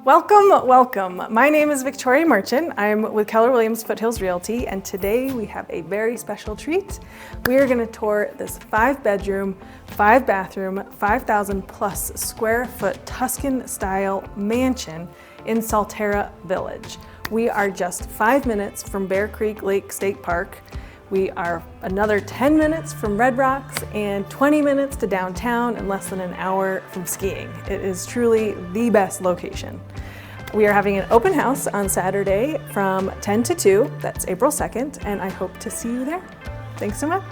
Welcome, welcome. My name is Victoria Merchant. I'm with Keller Williams Foothills Realty, and today we have a very special treat. We are going to tour this 5-bedroom, 5-bathroom, 5,000 plus square foot Tuscan style mansion in Solterra Village. We are just 5 minutes from Bear Creek Lake State Park. We are another 10 minutes from Red Rocks and 20 minutes to downtown and less than an hour from skiing. It is truly the best location. We are having an open house on Saturday from 10 to 2. That's April 2nd, and I hope to see you there. Thanks so much.